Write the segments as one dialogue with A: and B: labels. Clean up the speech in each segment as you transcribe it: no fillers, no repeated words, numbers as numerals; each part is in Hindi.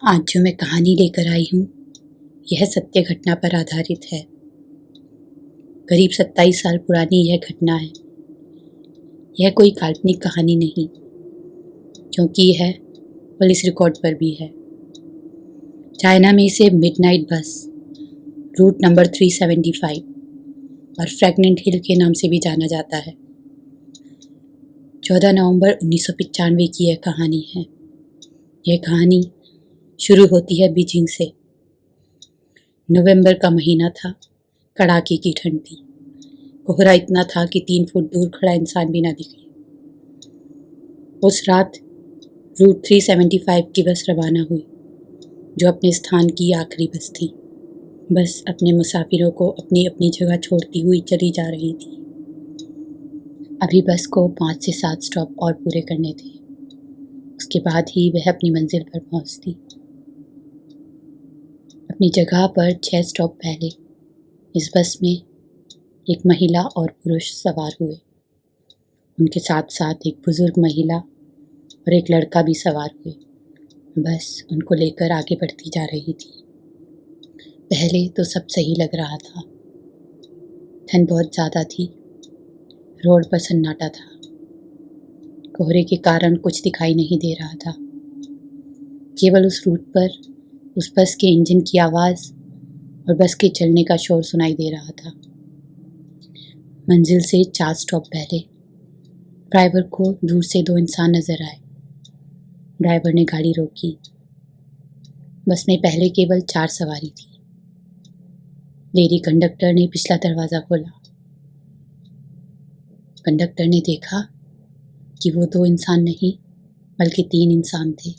A: आज जो मैं कहानी लेकर आई हूँ यह सत्य घटना पर आधारित है। करीब 27 साल पुरानी यह घटना है। यह कोई काल्पनिक कहानी नहीं, क्योंकि यह पुलिस रिकॉर्ड पर भी है। चाइना में इसे मिडनाइट बस, रूट नंबर 375 और फ्रैगनेंट हिल के नाम से भी जाना जाता है। 14 नवंबर 1995 की यह कहानी है। यह कहानी शुरू होती है बीजिंग से। नवंबर का महीना था, कड़ाके की ठंड थी। कोहरा इतना था कि 3 फुट दूर खड़ा इंसान भी ना दिखे। उस रात रूट 375 की बस रवाना हुई, जो अपने स्थान की आखिरी बस थी। बस अपने मुसाफिरों को अपनी अपनी जगह छोड़ती हुई चली जा रही थी। अभी बस को 5 से 7 स्टॉप और पूरे करने थे। उसके बाद ही वह अपनी मंजिल पर पहुंचती। अपनी जगह पर 6 स्टॉप पहले इस बस में एक महिला और पुरुष सवार हुए। उनके साथ साथ एक बुजुर्ग महिला और एक लड़का भी सवार हुए। बस उनको लेकर आगे बढ़ती जा रही थी। पहले तो सब सही लग रहा था। ठंड बहुत ज़्यादा थी। रोड पर सन्नाटा था। कोहरे के कारण कुछ दिखाई नहीं दे रहा था। केवल उस रूट पर उस बस के इंजन की आवाज़ और बस के चलने का शोर सुनाई दे रहा था। मंजिल से 4 स्टॉप पहले ड्राइवर को दूर से 2 इंसान नजर आए। ड्राइवर ने गाड़ी रोकी। बस में पहले केवल 4 सवारी थी। लेडी कंडक्टर ने पिछला दरवाज़ा खोला। कंडक्टर ने देखा कि वो 2 इंसान नहीं बल्कि 3 इंसान थे।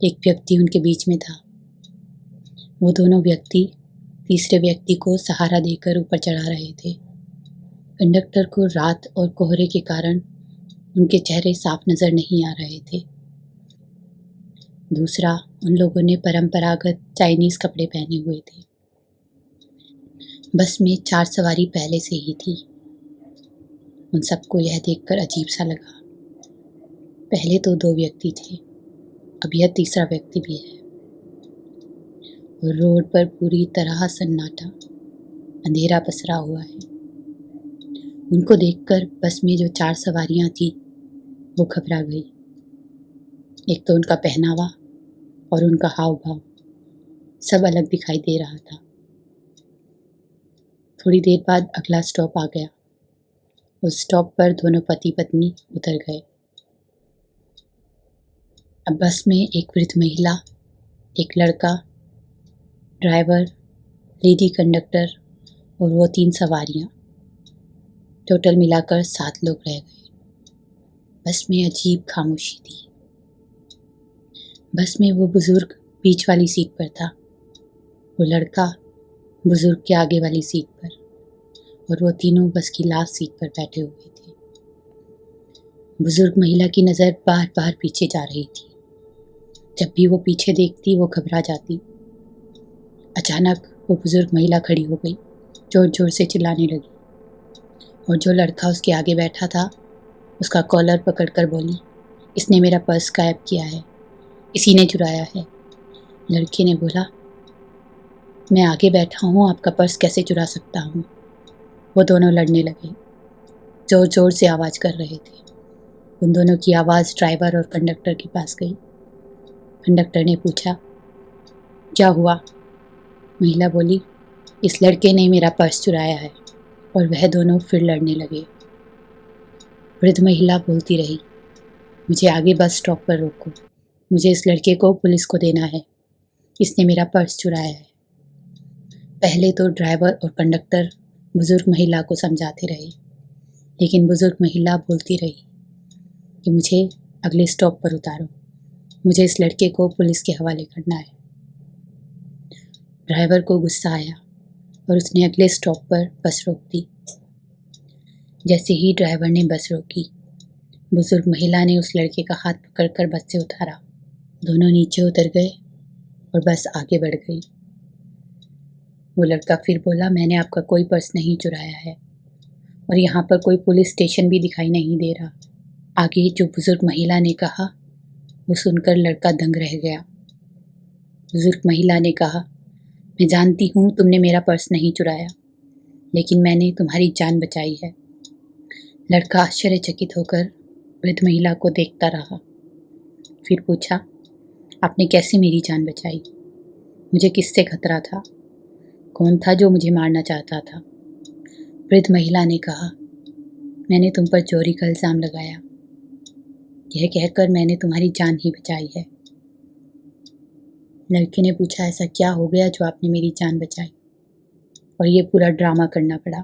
A: एक व्यक्ति उनके बीच में था। वो दोनों व्यक्ति तीसरे व्यक्ति को सहारा देकर ऊपर चढ़ा रहे थे। कंडक्टर को रात और कोहरे के कारण उनके चेहरे साफ नजर नहीं आ रहे थे। दूसरा, उन लोगों ने परंपरागत चाइनीज कपड़े पहने हुए थे। बस में 4 सवारी पहले से ही थी। उन सबको यह देखकर अजीब सा लगा। पहले तो 2 व्यक्ति थे, अब यह तीसरा व्यक्ति भी है। रोड पर पूरी तरह सन्नाटा, अंधेरा पसरा हुआ है। उनको देखकर बस में जो 4 सवारियां थी वो घबरा गई। एक तो उनका पहनावा और उनका हाव भाव सब अलग दिखाई दे रहा था। थोड़ी देर बाद अगला स्टॉप आ गया। उस स्टॉप पर दोनों पति पत्नी उतर गए। अब बस में एक वृद्ध महिला, एक लड़का, ड्राइवर, लेडी कंडक्टर और वो 3 सवारियां, टोटल मिलाकर 7 लोग रह गए। बस में अजीब खामोशी थी। बस में वो बुजुर्ग बीच वाली सीट पर था, वो लड़का बुजुर्ग के आगे वाली सीट पर, और वो तीनों बस की लास्ट सीट पर बैठे हुए थे। बुजुर्ग महिला की नज़र बार बार पीछे जा रही थी। जब भी वो पीछे देखती वो घबरा जाती। अचानक वो बुजुर्ग महिला खड़ी हो गई, जोर जोर से चिल्लाने लगी, और जो लड़का उसके आगे बैठा था उसका कॉलर पकड़कर बोली, इसने मेरा पर्स गायब किया है, इसी ने चुराया है। लड़के ने बोला, मैं आगे बैठा हूँ, आपका पर्स कैसे चुरा सकता हूँ। वो दोनों लड़ने लगे, जोर जोर से आवाज़ कर रहे थे। उन दोनों की आवाज़ ड्राइवर और कंडक्टर के पास गई। कंडक्टर ने पूछा, क्या हुआ? महिला बोली, इस लड़के ने मेरा पर्स चुराया है। और वह दोनों फिर लड़ने लगे। वृद्ध महिला बोलती रही, मुझे आगे बस स्टॉप पर रोको, मुझे इस लड़के को पुलिस को देना है, इसने मेरा पर्स चुराया है। पहले तो ड्राइवर और कंडक्टर बुजुर्ग महिला को समझाते रहे, लेकिन बुजुर्ग महिला बोलती रही कि मुझे अगले स्टॉप पर उतारो, मुझे इस लड़के को पुलिस के हवाले करना है। ड्राइवर को गुस्सा आया और उसने अगले स्टॉप पर बस रोक दी। जैसे ही ड्राइवर ने बस रोकी, बुजुर्ग महिला ने उस लड़के का हाथ पकड़कर बस से उतारा। दोनों नीचे उतर गए और बस आगे बढ़ गई। वो लड़का फिर बोला, मैंने आपका कोई पर्स नहीं चुराया है और यहाँ पर कोई पुलिस स्टेशन भी दिखाई नहीं दे रहा। आगे जो बुजुर्ग महिला ने कहा वो सुनकर लड़का दंग रह गया। बुजुर्ग महिला ने कहा, मैं जानती हूँ तुमने मेरा पर्स नहीं चुराया, लेकिन मैंने तुम्हारी जान बचाई है। लड़का आश्चर्यचकित होकर वृद्ध महिला को देखता रहा। फिर पूछा, आपने कैसे मेरी जान बचाई? मुझे किससे खतरा था? कौन था जो मुझे मारना चाहता था? वृद्ध महिला ने कहा, मैंने तुम पर चोरी का इल्ज़ाम लगाया। यह कहकर मैंने तुम्हारी जान ही बचाई है। लड़के ने पूछा, ऐसा क्या हो गया जो आपने मेरी जान बचाई और ये पूरा ड्रामा करना पड़ा?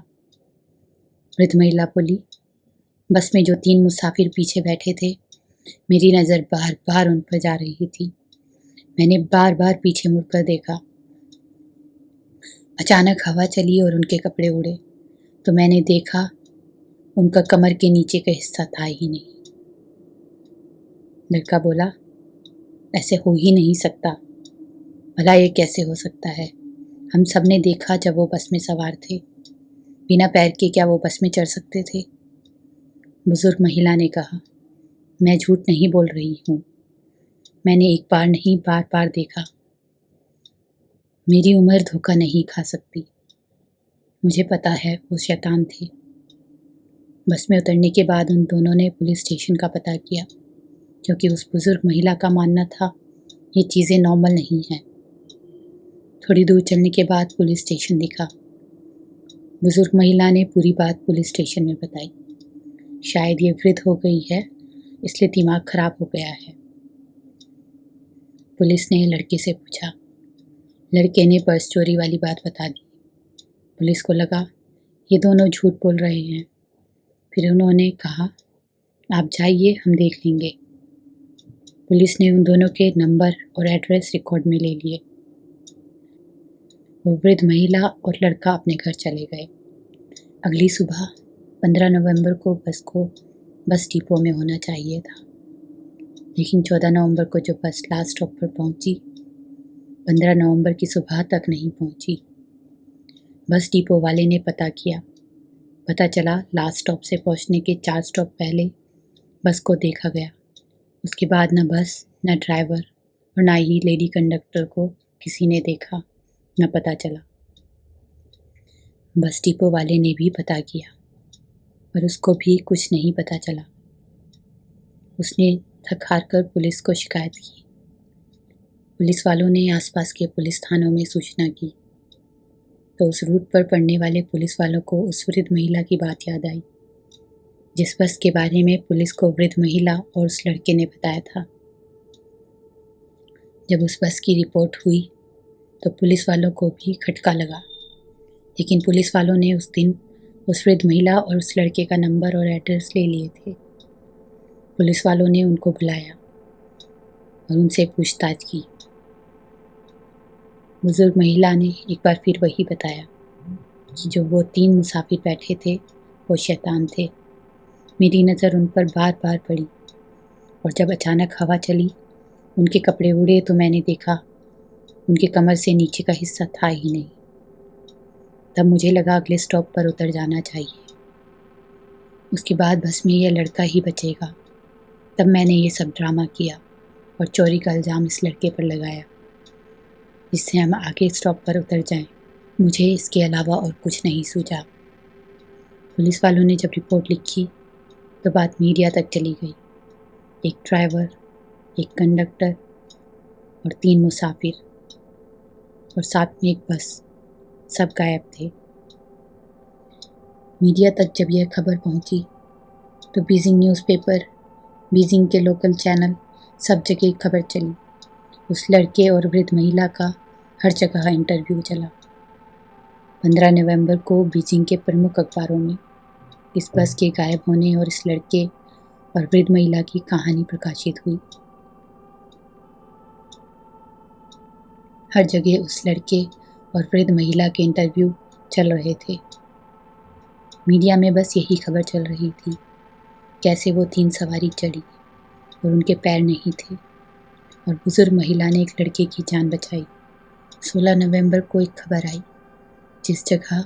A: वृद्ध महिला बोली, बस में जो 3 मुसाफिर पीछे बैठे थे, मेरी नज़र बार बार उन पर जा रही थी। मैंने बार बार पीछे मुड़कर देखा। अचानक हवा चली और उनके कपड़े उड़े, तो मैंने देखा उनका कमर के नीचे का हिस्सा था ही नहीं। लड़का बोला, ऐसे हो ही नहीं सकता। भला ये कैसे हो सकता है? हम सब ने देखा जब वो बस में सवार थे। बिना पैर के क्या वो बस में चढ़ सकते थे? बुजुर्ग महिला ने कहा, मैं झूठ नहीं बोल रही हूँ। मैंने एक बार नहीं बार बार देखा। मेरी उम्र धोखा नहीं खा सकती। मुझे पता है वो शैतान थे। बस में उतरने के बाद उन दोनों ने पुलिस स्टेशन का पता किया, क्योंकि उस बुजुर्ग महिला का मानना था ये चीज़ें नॉर्मल नहीं हैं। थोड़ी दूर चलने के बाद पुलिस स्टेशन दिखा। बुजुर्ग महिला ने पूरी बात पुलिस स्टेशन में बताई। शायद ये वृद्ध हो गई है, इसलिए दिमाग खराब हो गया है। पुलिस ने लड़के से पूछा। लड़के ने पर्स चोरी वाली बात बता दी। पुलिस को लगा ये दोनों झूठ बोल रहे हैं। फिर उन्होंने कहा, आप जाइए, हम देख लेंगे। पुलिस ने उन दोनों के नंबर और एड्रेस रिकॉर्ड में ले लिए। वो वृद्ध महिला और लड़का अपने घर चले गए। अगली सुबह 15 नवंबर को बस डिपो में होना चाहिए था, लेकिन 14 नवंबर को जो बस लास्ट स्टॉप पर पहुंची, 15 नवंबर की सुबह तक नहीं पहुंची। बस डिपो वाले ने पता किया। पता चला लास्ट स्टॉप से पहुंचने के 4 स्टॉप पहले बस को देखा गया। उसके बाद न बस, न ड्राइवर और ना ही लेडी कंडक्टर को किसी ने देखा, न पता चला। बस डिपो वाले ने भी पता किया, पर उसको भी कुछ नहीं पता चला। उसने थक हार कर पुलिस को शिकायत की। पुलिस वालों ने आसपास के पुलिस थानों में सूचना की, तो उस रूट पर पड़ने वाले पुलिस वालों को उस वृद्ध महिला की बात याद आई, जिस बस के बारे में पुलिस को वृद्ध महिला और उस लड़के ने बताया था। जब उस बस की रिपोर्ट हुई तो पुलिस वालों को भी खटका लगा, लेकिन पुलिस वालों ने उस दिन उस वृद्ध महिला और उस लड़के का नंबर और एड्रेस ले लिए थे। पुलिस वालों ने उनको बुलाया और उनसे पूछताछ की। बुजुर्ग महिला ने एक बार फिर वही बताया कि जो वो 3 मुसाफिर बैठे थे वो शैतान थे। मेरी नज़र उन पर बार बार पड़ी और जब अचानक हवा चली, उनके कपड़े उड़े, तो मैंने देखा उनके कमर से नीचे का हिस्सा था ही नहीं। तब मुझे लगा अगले स्टॉप पर उतर जाना चाहिए। उसके बाद बस में यह लड़का ही बचेगा। तब मैंने ये सब ड्रामा किया और चोरी का इल्ज़ाम इस लड़के पर लगाया, जिससे हम आगे स्टॉप पर उतर जाएं। मुझे इसके अलावा और कुछ नहीं सूझा। पुलिस वालों ने जब रिपोर्ट लिखी तो बात मीडिया तक चली गई। एक ड्राइवर, एक कंडक्टर और 3 मुसाफिर और साथ में एक बस, सब गायब थे। मीडिया तक जब यह खबर पहुंची तो बीजिंग न्यूज़पेपर, बीजिंग के लोकल चैनल, सब जगह खबर चली। उस लड़के और वृद्ध महिला का हर जगह इंटरव्यू चला। 15 नवंबर को बीजिंग के प्रमुख अखबारों में इस बस के गायब होने और इस लड़के और वृद्ध महिला की कहानी प्रकाशित हुई। हर जगह उस लड़के और वृद्ध महिला के इंटरव्यू चल रहे थे। मीडिया में बस यही खबर चल रही थी, कैसे वो 3 सवारी चढ़ी और उनके पैर नहीं थे और बुजुर्ग महिला ने एक लड़के की जान बचाई। 16 नवंबर को एक खबर आई, जिस जगह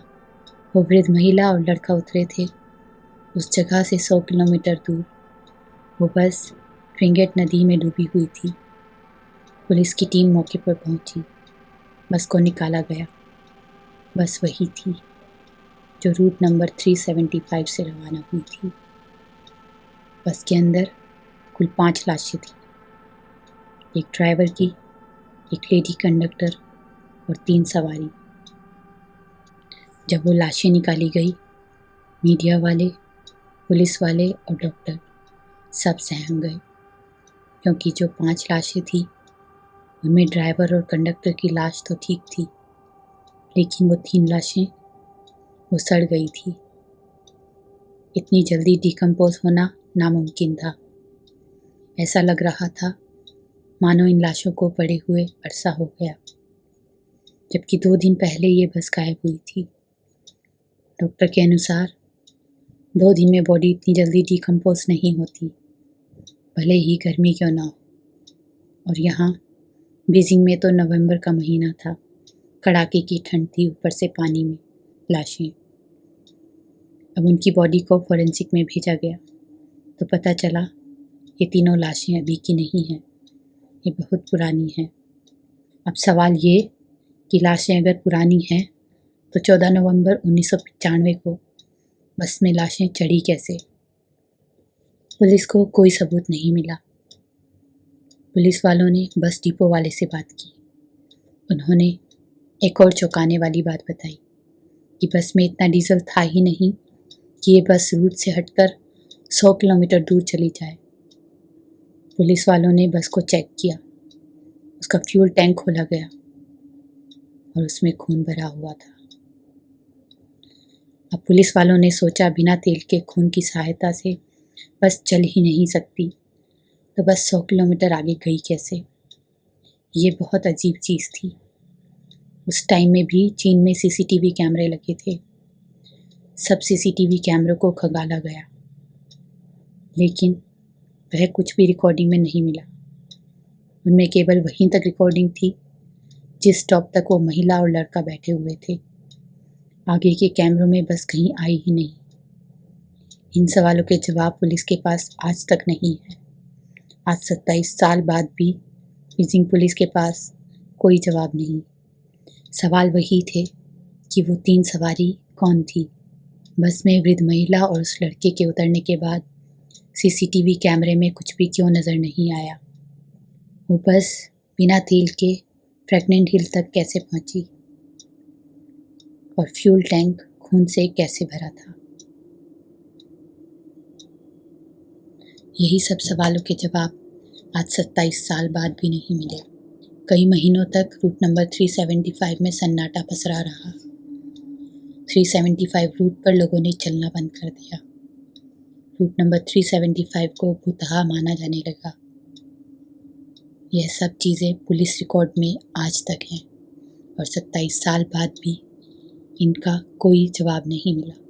A: वो वृद्ध महिला और लड़का उतरे थे, उस जगह से 100 किलोमीटर दूर वो बस ट्रिंगेट नदी में डूबी हुई थी। पुलिस की टीम मौके पर पहुंची। बस को निकाला गया। बस वही थी जो रूट नंबर 375 से रवाना हुई थी। बस के अंदर कुल 5 लाशें थीं, एक ड्राइवर की, एक लेडी कंडक्टर और 3 सवारी। जब वो लाशें निकाली गई, मीडिया वाले, पुलिस वाले और डॉक्टर सब सहम गए, क्योंकि जो 5 लाशें थी उनमें ड्राइवर और कंडक्टर की लाश तो ठीक थी, लेकिन वो 3 लाशें वो सड़ गई थी। इतनी जल्दी डिकम्पोज होना नामुमकिन था। ऐसा लग रहा था मानो इन लाशों को पड़े हुए अरसा हो गया, जबकि 2 दिन पहले ये बस गायब हुई थी। डॉक्टर के अनुसार 2 दिन में बॉडी इतनी जल्दी डिकम्पोज नहीं होती, भले ही गर्मी क्यों ना हो। और यहाँ बीजिंग में तो नवंबर का महीना था, कड़ाके की ठंड थी, ऊपर से पानी में लाशें। अब उनकी बॉडी को फॉरेंसिक में भेजा गया तो पता चला ये तीनों लाशें अभी की नहीं हैं, ये बहुत पुरानी हैं। अब सवाल ये कि लाशें अगर पुरानी हैं तो 14 नवंबर 1995 को बस में लाशें चढ़ी कैसे? पुलिस को कोई सबूत नहीं मिला। पुलिस वालों ने बस डिपो वाले से बात की। उन्होंने एक और चौंकाने वाली बात बताई कि बस में इतना डीजल था ही नहीं कि ये बस रूट से हटकर 100 किलोमीटर दूर चली जाए। पुलिस वालों ने बस को चेक किया, उसका फ्यूल टैंक खोला गया और उसमें खून भरा हुआ था। अब पुलिस वालों ने सोचा बिना तेल के खून की सहायता से बस चल ही नहीं सकती, तो बस 100 किलोमीटर आगे गई कैसे? ये बहुत अजीब चीज़ थी। उस टाइम में भी चीन में सीसीटीवी कैमरे लगे थे। सब सीसीटीवी कैमरों को खंगाला गया, लेकिन वह कुछ भी रिकॉर्डिंग में नहीं मिला। उनमें केवल वहीं तक रिकॉर्डिंग थी जिस स्टॉप तक वो महिला और लड़का बैठे हुए थे। आगे के कैमरों में बस कहीं आई ही नहीं। इन सवालों के जवाब पुलिस के पास आज तक नहीं है। आज 27 साल बाद भी बीजिंग पुलिस के पास कोई जवाब नहीं। सवाल वही थे कि वो 3 सवारी कौन थी। बस में वृद्ध महिला और उस लड़के के उतरने के बाद सीसीटीवी कैमरे में कुछ भी क्यों नज़र नहीं आया? वो बस बिना तेल के फ्रैगनेंट हिल तक कैसे पहुंची और फ्यूल टैंक खून से कैसे भरा था? यही सब सवालों के जवाब आज 27 साल बाद भी नहीं मिले। कई महीनों तक रूट नंबर 375 में सन्नाटा पसरा रहा। 375 रूट पर लोगों ने चलना बंद कर दिया। रूट नंबर 375 को भूतहा माना जाने लगा। यह सब चीज़ें पुलिस रिकॉर्ड में आज तक हैं और 27 साल बाद भी इनका कोई जवाब नहीं मिला।